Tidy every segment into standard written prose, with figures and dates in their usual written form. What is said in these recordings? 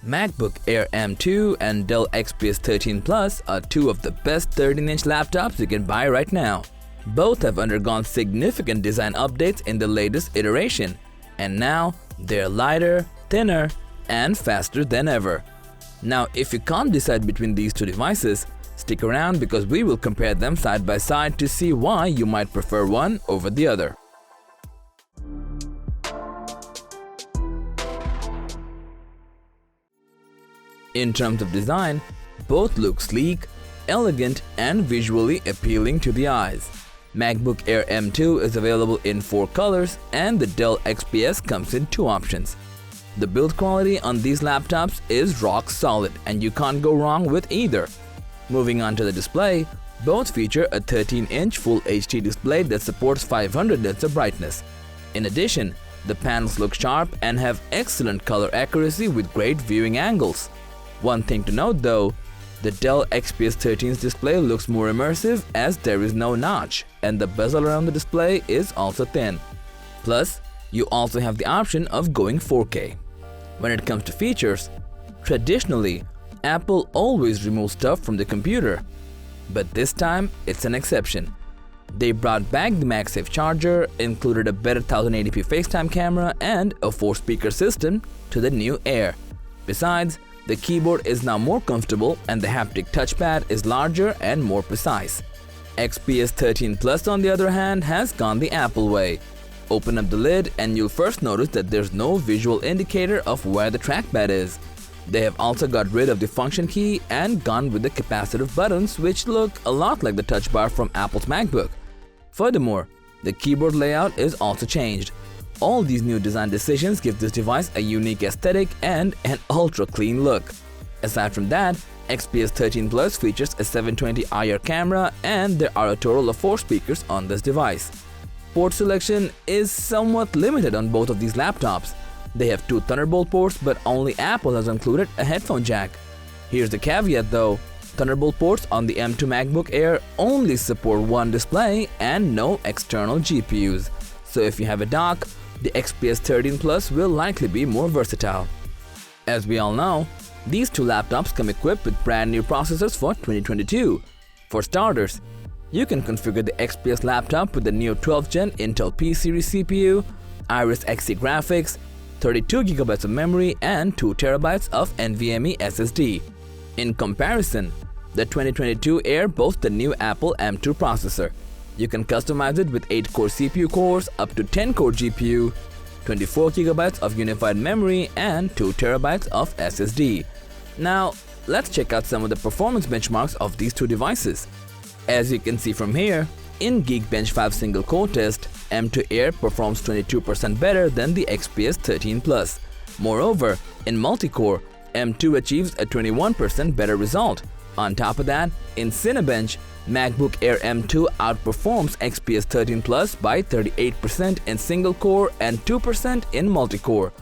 MacBook Air M2 and Dell XPS 13 Plus are two of the best 13-inch laptops you can buy right now. Both have undergone significant design updates in the latest iteration, and now they're lighter, thinner, and faster than ever. Now, if you can't decide between these two devices, stick around because we will compare them side by side to see why you might prefer one over the other. In terms of design, both look sleek, elegant, and visually appealing to the eyes. MacBook Air M2 is available in 4 colors and the Dell XPS comes in 2 options. The build quality on these laptops is rock solid and you can't go wrong with either. Moving on to the display, both feature a 13-inch Full HD display that supports 500 nits of brightness. In addition, the panels look sharp and have excellent color accuracy with great viewing angles. One thing to note though, the Dell XPS 13's display looks more immersive as there is no notch and the bezel around the display is also thin. Plus, you also have the option of going 4K. When it comes to features, traditionally, Apple always removes stuff from the computer, but this time it's an exception. They brought back the MagSafe charger, included a better 1080p FaceTime camera and a 4-speaker system to the new Air. Besides, the keyboard is now more comfortable and the haptic touchpad is larger and more precise. XPS 13 Plus on the other hand has gone the Apple way. Open up the lid and you'll first notice that there's no visual indicator of where the trackpad is. They have also got rid of the function key and gone with the capacitive buttons which look a lot like the touch bar from Apple's MacBook. Furthermore, the keyboard layout is also changed. All these new design decisions give this device a unique aesthetic and an ultra-clean look. Aside from that, XPS 13 Plus features a 720 IR camera and there are a total of 4 speakers on this device. Port selection is somewhat limited on both of these laptops. They have 2 Thunderbolt ports but only Apple has included a headphone jack. Here's the caveat though, Thunderbolt ports on the M2 MacBook Air only support one display and no external GPUs. So if you have a dock, the XPS 13 Plus will likely be more versatile. As we all know, these two laptops come equipped with brand new processors for 2022. For starters, you can configure the XPS laptop with the new 12th Gen Intel P series CPU, Iris Xe graphics, 32GB of memory and 2TB of NVMe SSD. In comparison, the 2022 Air boasts the new Apple M2 processor. You can customize it with 8-core CPU cores, up to 10-core GPU, 24GB of unified memory and 2TB of SSD. Now, let's check out some of the performance benchmarks of these two devices. As you can see from here, in Geekbench 5 single-core test, M2 Air performs 22% better than the XPS 13 Plus. Moreover, in multi-core, M2 achieves a 21% better result. On top of that, in Cinebench, MacBook Air M2 outperforms XPS 13 Plus by 38% in single-core and 2% in multi-core.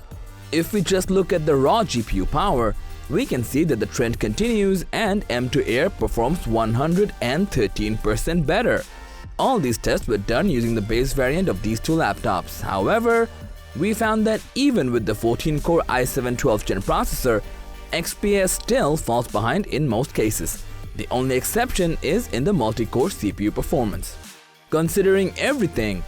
If we just look at the raw GPU power, we can see that the trend continues and M2 Air performs 113% better. All these tests were done using the base variant of these two laptops. However, we found that even with the 14-core i7 12th Gen processor, XPS still falls behind in most cases. The only exception is in the multi-core CPU performance. Considering everything,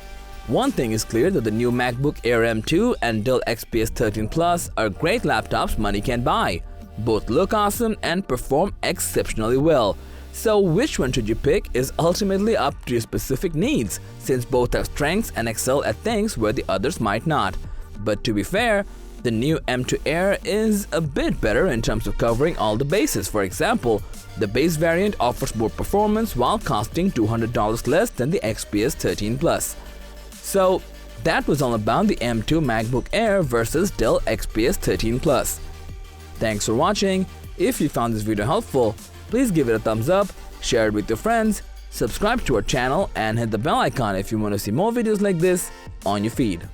one thing is clear that the new MacBook Air M2 and Dell XPS 13 Plus are great laptops money can buy. Both look awesome and perform exceptionally well. So which one should you pick is ultimately up to your specific needs, since both have strengths and excel at things where the others might not. But to be fair, the new M2 Air is a bit better in terms of covering all the bases. For example, the base variant offers more performance while costing $200 less than the XPS 13 Plus. So that was all about the M2 MacBook Air versus Dell XPS 13 Plus. Thanks for watching. If you found this video helpful, please give it a thumbs up, share it with your friends, subscribe to our channel and hit the bell icon if you want to see more videos like this on your feed.